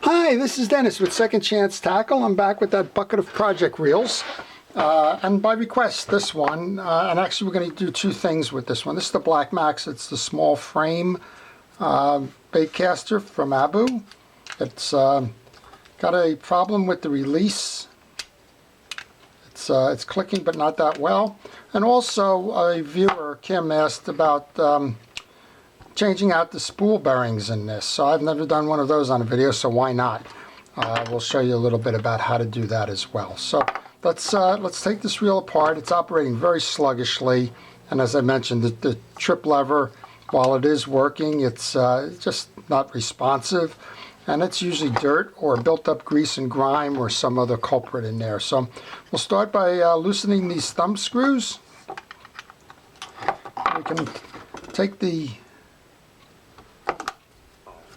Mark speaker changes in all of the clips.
Speaker 1: Hi, this is Dennis with Second Chance Tackle. I'm back with that bucket of project reels. And by request, this one, and actually we're going to do two things with this one. This is the Black Max. It's the small frame baitcaster from Abu. It's got a problem with the release. It's clicking, but not that well. And also a viewer, Kim, asked about changing out the spool bearings in this. So I've never done one of those on a video, so why not? We'll show you a little bit about how to do that as well. So let's take this reel apart. It's operating very sluggishly, and as I mentioned, the trip lever, while it is working, it's just not responsive, and it's usually dirt or built up grease and grime or some other culprit in there. So we'll start by loosening these thumb screws. We can take the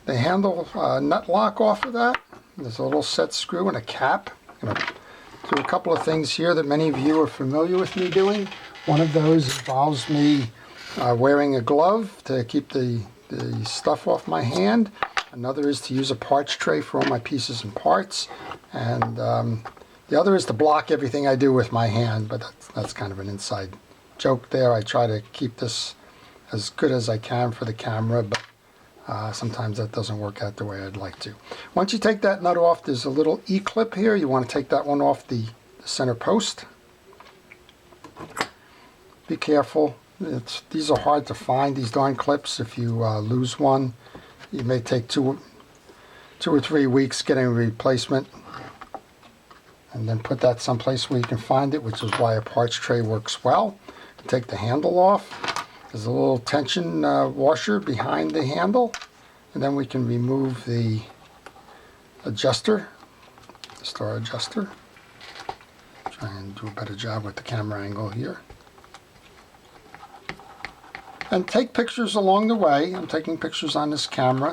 Speaker 1: handle nut lock off of that. There's a little set screw and a cap. I'm going to do a couple of things here that many of you are familiar with me doing. One of those involves me wearing a glove to keep the stuff off my hand. Another is to use a parts tray for all my pieces and parts. And the other is to block everything I do with my hand, but that's kind of an inside joke there. I try to keep this as good as I can for the camera, but sometimes that doesn't work out the way I'd like to. Once you take that nut off, there's a little E-clip here. You want to take that one off the center post. Be careful. These are hard to find, these darn clips. If you lose one, you may take two or 3 weeks getting a replacement. And then put that someplace where you can find it, which is why a parts tray works well. Take the handle off. There's a little tension washer behind the handle, and then we can remove the adjuster, the star adjuster. Try and do a better job with the camera angle here. And take pictures along the way. I'm taking pictures on this camera,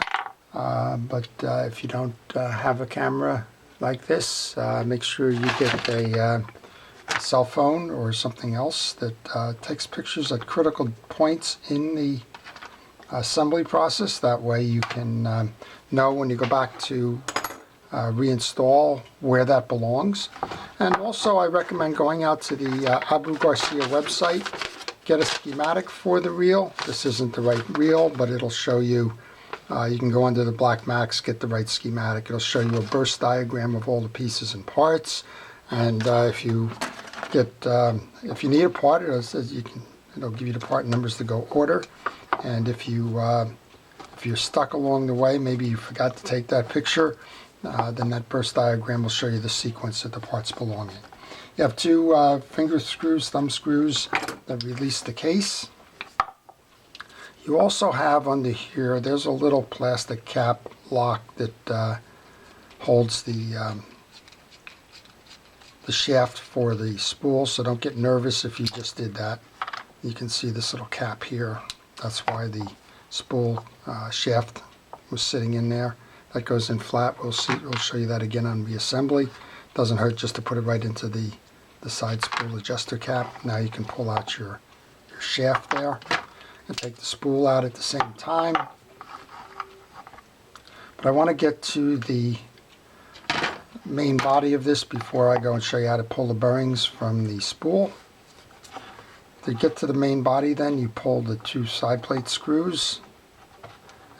Speaker 1: but if you don't have a camera like this, make sure you get a cell phone or something else that takes pictures at critical points in the assembly process. That way you can know when you go back to reinstall where that belongs. And also I recommend going out to the Abu Garcia website, get a schematic for the reel. This isn't the right reel, but it'll show you. You can go under the Black Max, get the right schematic. It'll show you a burst diagram of all the pieces and parts. And if you need a part, it'll give you the part numbers to go order. And if you're stuck along the way, maybe you forgot to take that picture, then that burst diagram will show you the sequence that the parts belong in. You have two finger screws, thumb screws that release the case. You also have under here, there's a little plastic cap lock that holds the shaft for the spool, so don't get nervous if you just did that. You can see this little cap here. That's why the spool shaft was sitting in there. That goes in flat. We'll show you that again on reassembly. Doesn't hurt just to put it right into the side spool adjuster cap. Now you can pull out your shaft there and take the spool out at the same time. But I want to get to the main body of this before I go and show you how to pull the bearings from the spool. To get to the main body, then you pull the two side plate screws.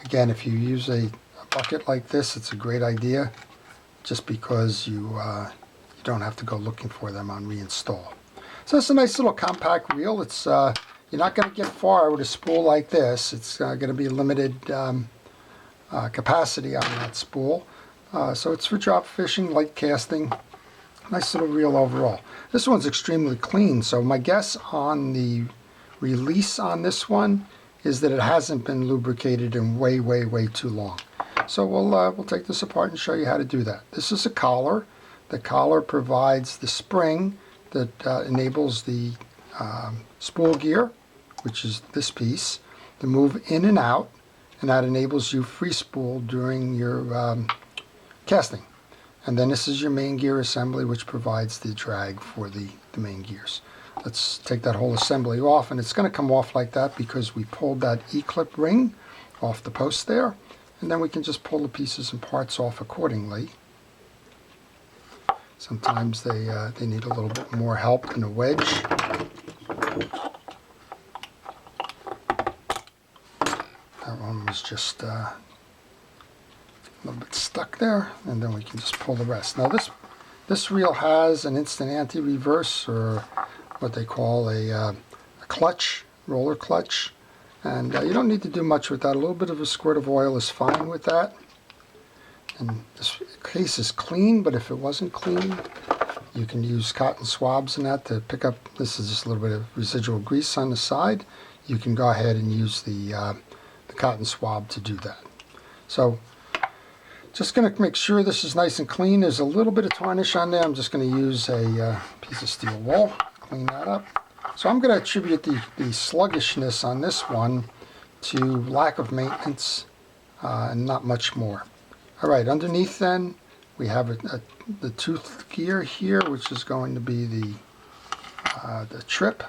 Speaker 1: Again, if you use a bucket like this, it's a great idea, just because you don't have to go looking for them on reinstall. So it's a nice little compact reel. It's you're not going to get far with a spool like this. It's going to be limited capacity on that spool. So it's for drop fishing, light casting. Nice little reel overall. This one's extremely clean, so my guess on the release on this one is that it hasn't been lubricated in way too long. So we'll take this apart and show you how to do that. This is a collar. The collar provides the spring that enables the spool gear, which is this piece, to move in and out, and that enables you free spool during your casting. And then this is your main gear assembly, which provides the drag for the main gears. Let's take that whole assembly off, and it's going to come off like that because we pulled that E-clip ring off the post there, and then we can just pull the pieces and parts off accordingly. Sometimes they need a little bit more help than a wedge. That one was just a little bit stuck there, and then we can just pull the rest. Now this reel has an instant anti-reverse, or what they call a clutch, roller clutch, and you don't need to do much with that. A little bit of a squirt of oil is fine with that. And this case is clean, but if it wasn't clean, you can use cotton swabs in that to pick up. This is just a little bit of residual grease on the side. You can go ahead and use the cotton swab to do that. So just going to make sure this is nice and clean. There's a little bit of tarnish on there. I'm just going to use a piece of steel wool, clean that up. So I'm going to attribute the sluggishness on this one to lack of maintenance and not much more. All right, underneath then we have the tooth gear here, which is going to be the trip.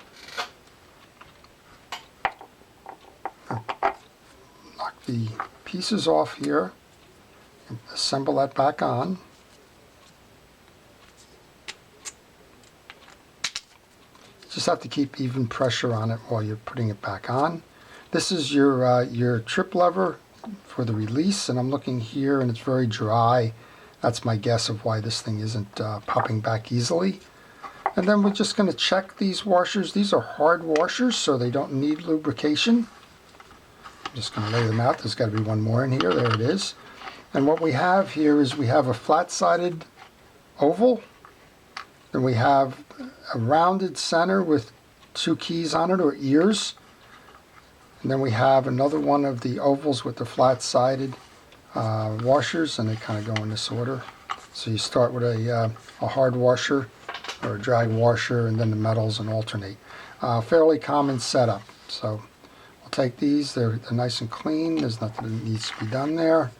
Speaker 1: Knock the pieces off here and assemble that back on. Just have to keep even pressure on it while you're putting it back on. This is your trip lever for the release, and I'm looking here and it's very dry. That's my guess of why this thing isn't popping back easily. And then we're just going to check these washers. These are hard washers, so they don't need lubrication. I'm just going to lay them out. There's got to be one more in here. There it is. And what we have here is we have a flat-sided oval. Then we have a rounded center with two keys on it, or ears. And then we have another one of the ovals with the flat-sided washers, and they kind of go in this order. So you start with a hard washer or a drag washer, and then the metals and alternate. Fairly common setup. So we'll take these. They're nice and clean. There's nothing that needs to be done there.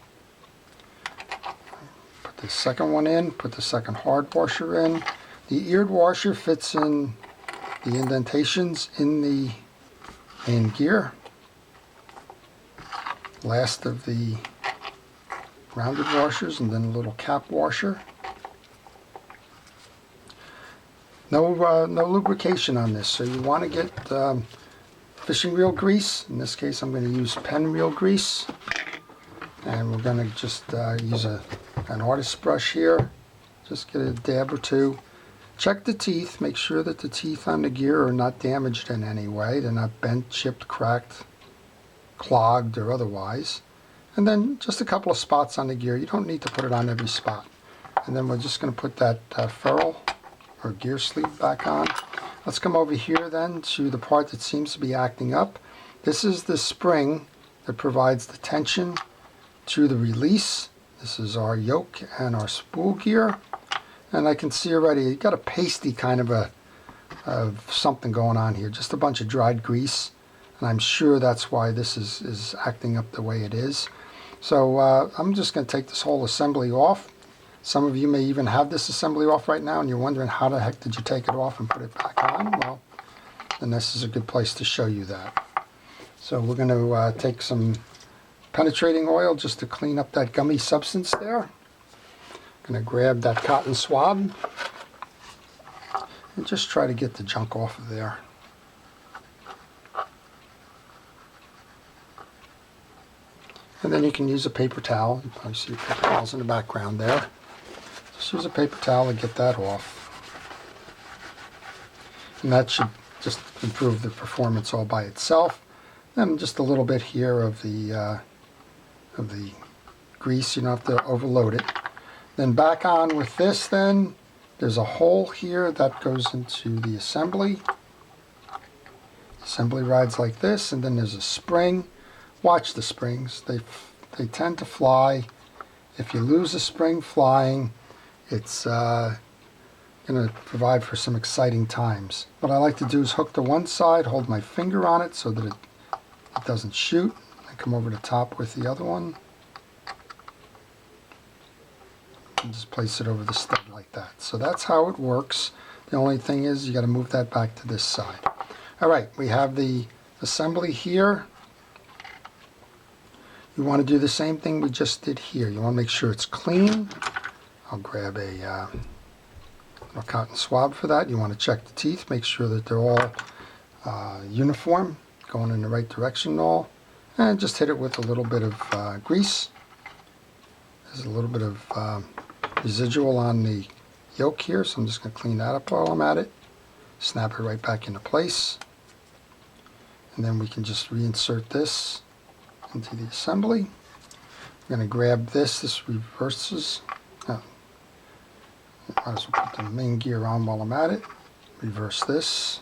Speaker 1: Put the second one in. Put the second hard washer in. The eared washer fits in the indentations in the main gear. Last of the rounded washers, and then a little cap washer. No lubrication on this, so you want to get fishing reel grease. In this case, I'm going to use pen reel grease, and we're going to just use an artist's brush here. Just get a dab or two. Check the teeth. Make sure that the teeth on the gear are not damaged in any way. They're not bent, chipped, cracked, clogged, or otherwise. And then just a couple of spots on the gear. You don't need to put it on every spot. And then we're just going to put that ferrule or gear sleeve back on. Let's come over here then to the part that seems to be acting up. This is the spring that provides the tension to the release. This is our yoke and our spool gear. And I can see already you got a pasty kind of something going on here. Just a bunch of dried grease. And I'm sure that's why this is acting up the way it is. So I'm just going to take this whole assembly off. Some of you may even have this assembly off right now, and you're wondering how the heck did you take it off and put it back on? Well, then this is a good place to show you that. So we're going to take some penetrating oil just to clean up that gummy substance there. Going to grab that cotton swab and just try to get the junk off of there. And then you can use a paper towel. You probably see paper towels in the background there. Just use a paper towel to get that off. And that should just improve the performance all by itself. And just a little bit here of the grease. You don't have to overload it. Then back on with this then. There's a hole here that goes into the assembly. Assembly rides like this, and then there's a spring. Watch the springs. They tend to fly. If you lose a spring flying, it's going to provide for some exciting times. What I like to do is hook to one side, hold my finger on it so that it doesn't shoot. I come over the top with the other one. And just place it over the stud like that. So that's how it works. The only thing is you got to move that back to this side. All right, we have the assembly here. You want to do the same thing we just did here. You want to make sure it's clean. I'll grab a cotton swab for that. You want to check the teeth, make sure that they're all uniform, going in the right direction all. And just hit it with a little bit of grease. There's a little bit of residual on the yolk here, so I'm just going to clean that up while I'm at it. Snap it right back into place. And then we can just reinsert this into the assembly. I'm going to grab this. This reverses. Might as well put the main gear on while I'm at it. Reverse this.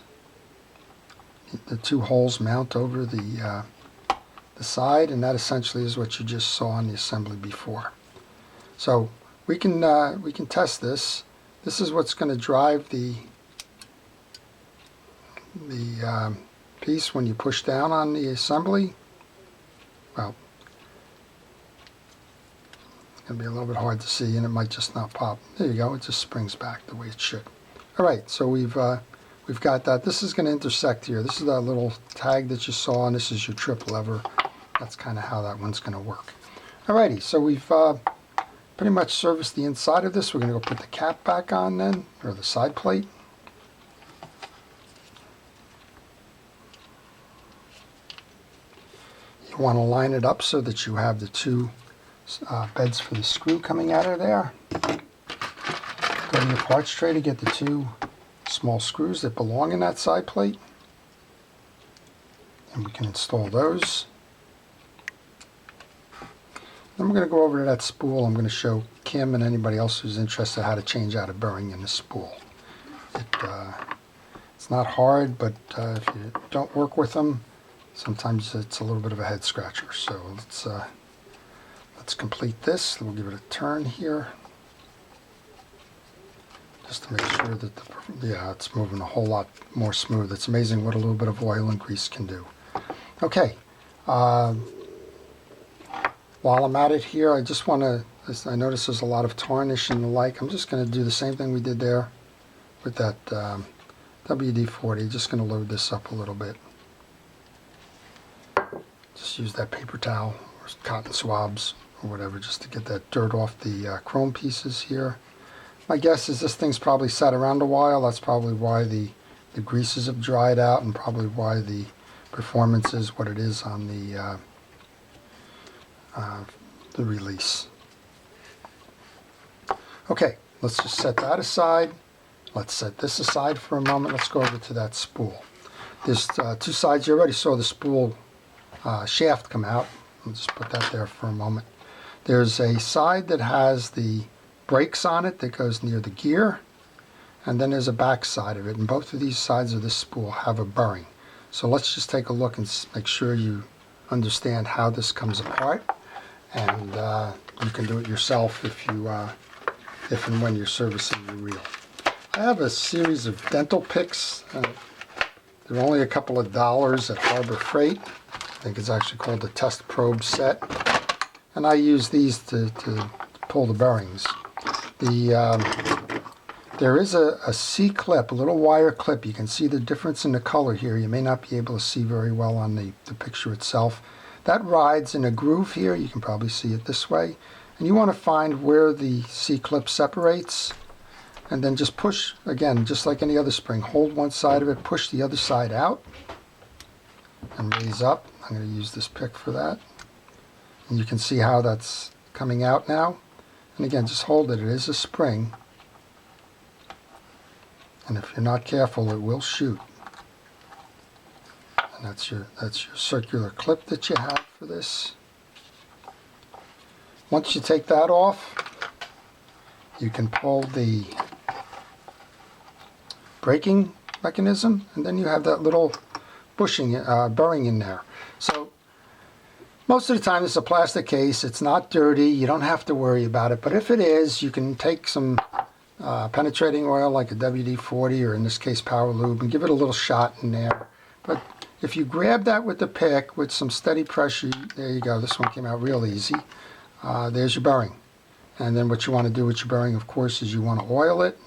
Speaker 1: The two holes mount over the side, and that essentially is what you just saw in the assembly before. So we can test this. This is what's going to drive the piece when you push down on the assembly. Well, it's going to be a little bit hard to see, and it might just not pop. There you go. It just springs back the way it should. All right, so we've got that. This is going to intersect here. This is that little tag that you saw, and this is your trip lever. That's kind of how that one's going to work. Alrighty, so we've pretty much serviced the inside of this. We're going to go put the cap back on then, or the side plate. You want to line it up so that you have the two beds for the screw coming out of there. Go to your parts tray to get the two small screws that belong in that side plate. And we can install those. Then we're going to go over to that spool. I'm going to show Kim and anybody else who's interested how to change out a bearing in the spool. It's not hard, but if you don't work with them, sometimes it's a little bit of a head scratcher. So let's complete this. We'll give it a turn here, just to make sure that it's moving a whole lot more smooth. It's amazing what a little bit of oil and grease can do. Okay. While I'm at it here, I just want to, I notice there's a lot of tarnish and the like. I'm just going to do the same thing we did there with that WD-40. Just going to load this up a little bit. Just use that paper towel or cotton swabs or whatever just to get that dirt off the chrome pieces here. My guess is this thing's probably sat around a while. That's probably why the greases have dried out, and probably why the performance is what it is on the release. Okay, let's just set that aside. Let's set this aside for a moment. Let's go over to that spool. There's two sides. You already saw the spool shaft come out. I'll just put that there for a moment. There's a side that has the brakes on it that goes near the gear, and then there's a back side of it, and both of these sides of this spool have a bearing. So let's just take a look and make sure you understand how this comes apart. And you can do it yourself if and when you're servicing your reel. I have a series of dental picks. They're only a couple of dollars at Harbor Freight. I think it's actually called the Test Probe Set. And I use these to pull the bearings. There is a C-clip, a little wire clip. You can see the difference in the color here. You may not be able to see very well on the picture itself. That rides in a groove here. You can probably see it this way. And you want to find where the C-clip separates, and then just push, again, just like any other spring. Hold one side of it, push the other side out, and raise up. I'm going to use this pick for that. And you can see how that's coming out now. And again, just hold it. It is a spring. And if you're not careful, it will shoot. And that's your circular clip that you have for this. Once you take that off, you can pull the braking mechanism, and then you have that little bearing in there. So most of the time it's a plastic case. It's not dirty. You don't have to worry about it. But if it is, you can take some penetrating oil like a WD-40, or in this case Power Lube, and give it a little shot in there. But if you grab that with the pick with some steady pressure, there you go. This one came out real easy. There's your bearing. And then what you want to do with your bearing, of course, is you want to oil it.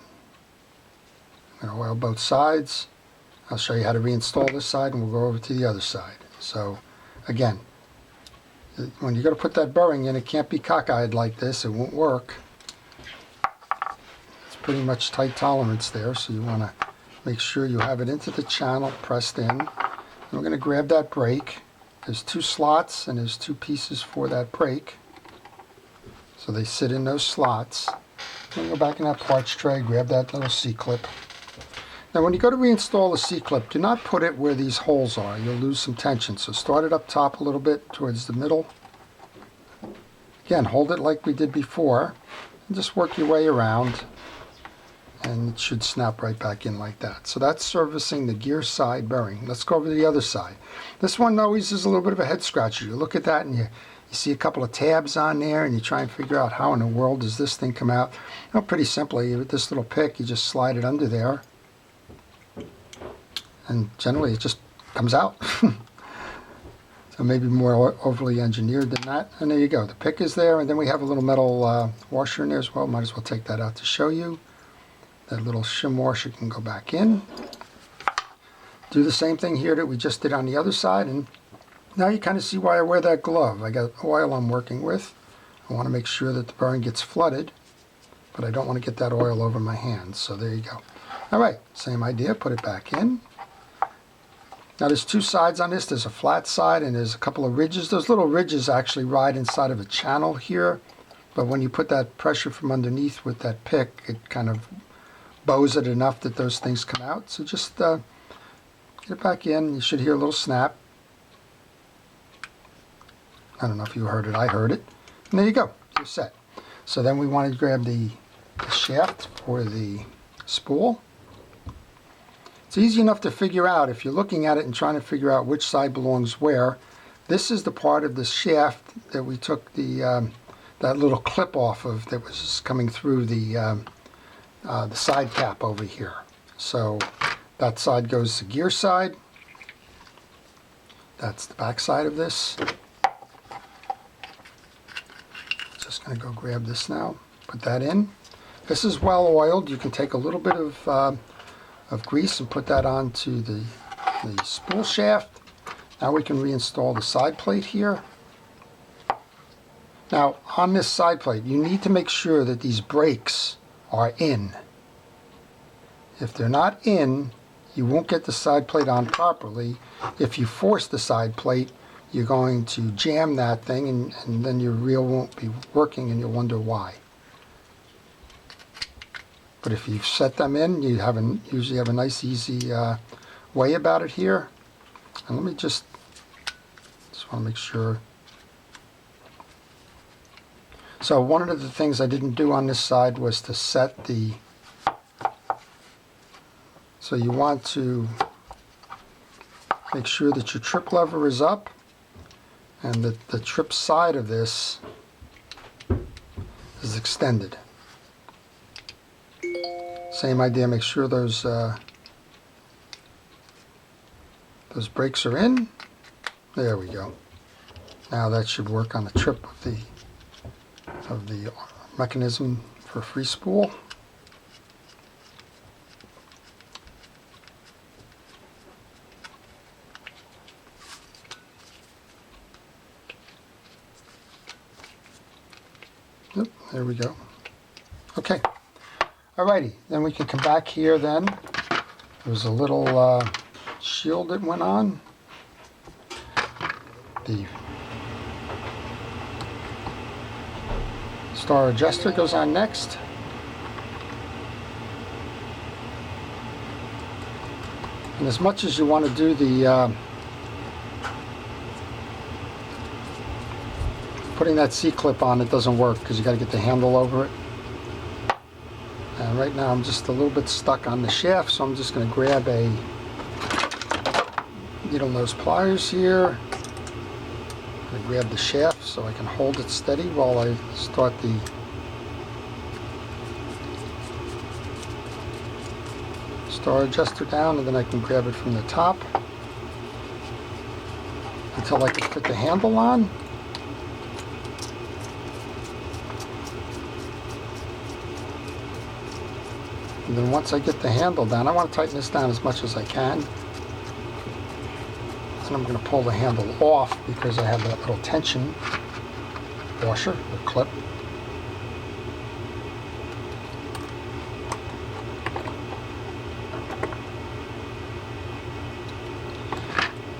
Speaker 1: I'm going to oil both sides. I'll show you how to reinstall this side, and we'll go over to the other side. So again, When you go to put that bearing in, it can't be cockeyed like this. It won't work. It's pretty much tight tolerance there, so you want to make sure you have it into the channel, pressed in. And we're going to grab that brake. There's 2 slots and there's 2 pieces for that brake. So they sit in those slots. Then go back in that parts tray, grab that little C-clip. Now when you go to reinstall the C-clip, do not put it where these holes are. You'll lose some tension. So start it up top a little bit towards the middle. Again, hold it like we did before. And just work your way around. And it should snap right back in like that. So that's servicing the gear side bearing. Let's go over to the other side. This one always is a little bit of a head scratcher. You look at that and you see a couple of tabs on there and you try and figure out how in the world does this thing come out. Well, pretty simply, with this little pick, you just slide it under there. And generally it just comes out. So maybe more overly engineered than that. And there you go. The pick is there, and then we have a little metal washer in there as well. Might as well take that out to show you. That little shim washer can go back in. Do the same thing here that we just did on the other side, and now you kind of see why I wear that glove. I got oil I'm working with. I want to make sure that the bearing gets flooded, but I don't want to get that oil over my hands. So there you go. All right, same idea. Put it back in. Now there's 2 sides on this. There's a flat side and there's a couple of ridges. Those little ridges actually ride inside of a channel here, but when you put that pressure from underneath with that pick, it kind of bows it enough that those things come out. So just get it back in. You should hear a little snap. I don't know if you heard it. I heard it. And there you go. You're set. So then we want to grab the shaft for the spool. It's easy enough to figure out if you're looking at it and trying to figure out which side belongs where. This is the part of the shaft that we took the that little clip off of that was coming through the side cap over here. So that side goes to the gear side. That's the back side of this. Just going to go grab this now, put that in. This is well oiled. You can take a little bit of grease and put that onto the spool shaft. Now we can reinstall the side plate here. Now on this side plate, you need to make sure that these brakes are in. If they're not in, you won't get the side plate on properly. If you force the side plate, you're going to jam that thing and then your reel won't be working and you'll wonder why. But if you've set them in, you usually have a nice easy way about it here. And let me just want to make sure. So one of the things I didn't do on this side was to set the, so you want to make sure that your trip lever is up and that the trip side of this is extended. Same idea, make sure those brakes are in. There we go. Now that should work on the trip of the mechanism for free spool. Yep, there we go. Okay. Alrighty, then we can come back here then. There's a little shield that went on. The star adjuster goes on next. And as much as you want to do the putting that C-clip on, it doesn't work because you got to get the handle over it. And right now I'm just a little bit stuck on the shaft, so I'm just going to grab a needle nose pliers here. I'm going to grab the shaft so I can hold it steady while I start the star adjuster down, and then I can grab it from the top until I can fit the handle on. And then once I get the handle down, I want to tighten this down as much as I can. And I'm going to pull the handle off because I have that little tension washer or clip.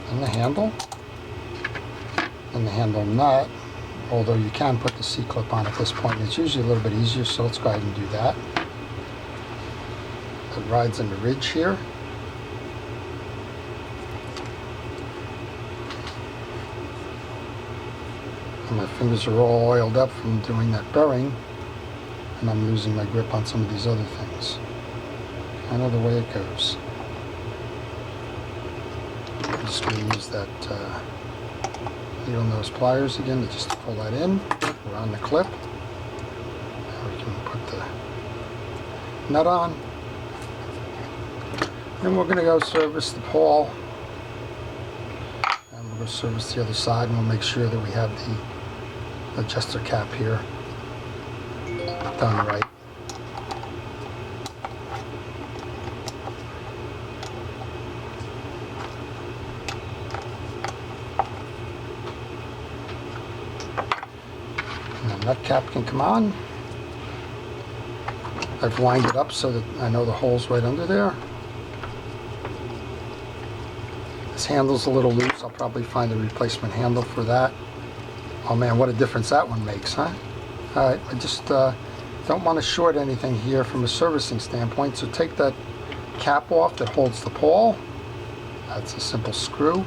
Speaker 1: And the handle. And the handle nut, although you can put the C-clip on at this point. It's usually a little bit easier, so let's go ahead and do that. It rides in the ridge here. And my fingers are all oiled up from doing that bearing, and I'm losing my grip on some of these other things. Kind of the way it goes. I'm just going to use that needle nose pliers again to just pull that in around the clip. Now we can put the nut on. Then we're going to go service the pawl. And we'll go service the other side, and we'll make sure that we have the adjuster cap here done right. And the nut cap can come on. I've lined it up so that I know the hole's right under there. This handle's a little loose. I'll probably find a replacement handle for that. Oh man, what a difference that one makes, huh? Alright, I just don't want to short anything here from a servicing standpoint, so take that cap off that holds the pawl. That's a simple screw.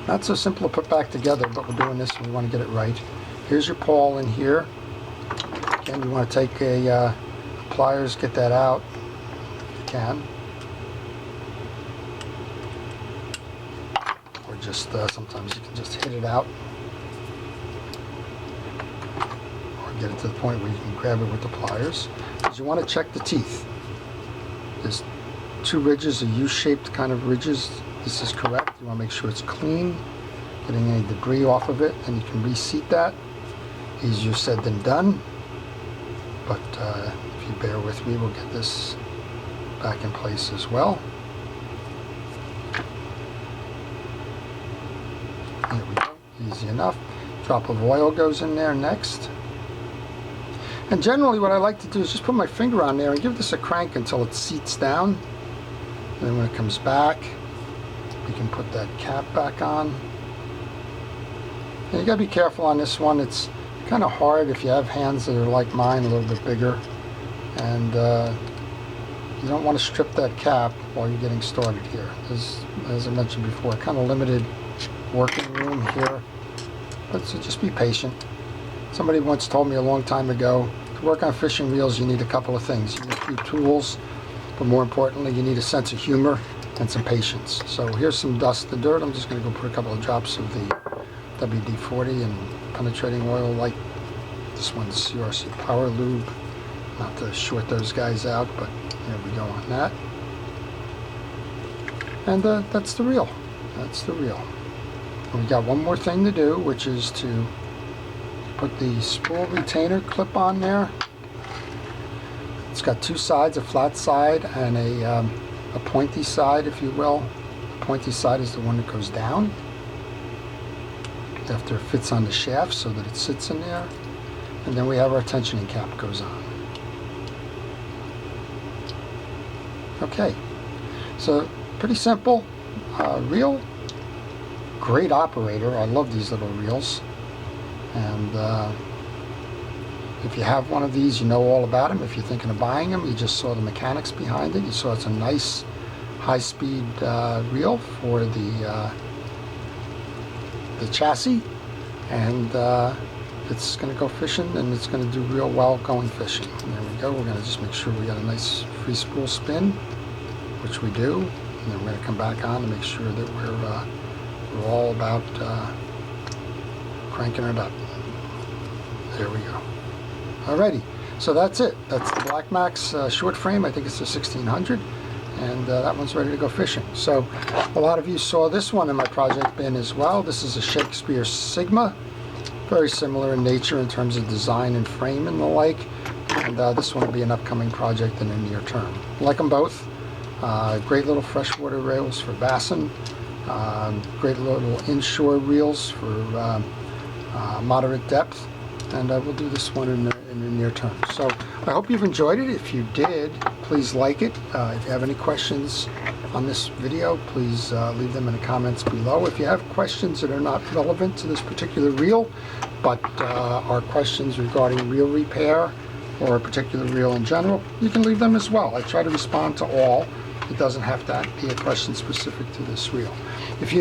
Speaker 1: Not so simple to put back together, but we're doing this and we want to get it right. Here's your pawl in here. Again, you want to take a pliers, get that out if you can. Or just, sometimes you can just hit it out. Or get it to the point where you can grab it with the pliers. Because you want to check the teeth. There's two ridges, a U-shaped kind of ridges. This is correct. You want to make sure it's clean, getting any debris off of it, and you can reseat that. Easier said than done, but if you bear with me, we'll get this back in place as well. There we go, easy enough. Drop of oil goes in there next. And generally what I like to do is just put my finger on there and give this a crank until it seats down. And then when it comes back, we can put that cap back on. And you gotta be careful on this one. It's kind of hard if you have hands that are like mine, a little bit bigger. And you don't want to strip that cap while you're getting started here. As I mentioned before, kind of limited working room here. But so just be patient. Somebody once told me a long time ago, to work on fishing reels you need a couple of things. You need a few tools, but more importantly you need a sense of humor and some patience. So here's some dust and dirt. I'm just going to go put a couple of drops of the WD-40 and penetrating oil light. This one's CRC Power Lube. Not to short those guys out, but there we go on that. And that's the reel. That's the reel. And we got one more thing to do, which is to put the spool retainer clip on there. It's got two sides, a flat side and a pointy side, if you will. The pointy side is the one that goes down after it fits on the shaft so that it sits in there. And then we have our tensioning cap goes on. Okay, so pretty simple reel. Great operator. I love these little reels. And if you have one of these, you know all about them. If you're thinking of buying them, you just saw the mechanics behind it. You saw it's a nice high-speed reel for the chassis, and it's going to go fishing, and it's going to do real well going fishing. And there we go. We're going to just make sure we got a nice free spool spin, which we do, and then we're going to come back on to make sure that we're all about cranking it up. There we go. Alrighty, so that's it. That's the Black Max short frame. I think it's a 1600. And that one's ready to go fishing. So a lot of you saw this one in my project bin as well. This is a Shakespeare Sigma, very similar in nature in terms of design and frame and the like. And this one will be an upcoming project in the near term. I like them both. Great little freshwater reels for bassing. Great little inshore reels for moderate depth. And we'll do this one in the near term. So I hope you've enjoyed it. If you did, please like it. If you have any questions on this video, please leave them in the comments below. If you have questions that are not relevant to this particular reel, but are questions regarding reel repair or a particular reel in general, you can leave them as well. I try to respond to all. It doesn't have to be a question specific to this reel. If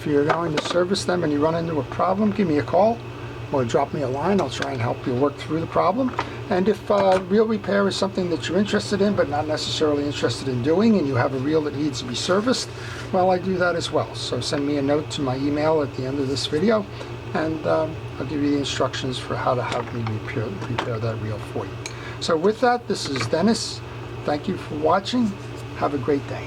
Speaker 1: you're going to service them and you run into a problem, give me a call or drop me a line. I'll try and help you work through the problem. And if reel repair is something that you're interested in but not necessarily interested in doing, and you have a reel that needs to be serviced, well, I do that as well. So send me a note to my email at the end of this video, and I'll give you the instructions for how to have me repair that reel for you. So with that, this is Dennis. Thank you for watching. Have a great day.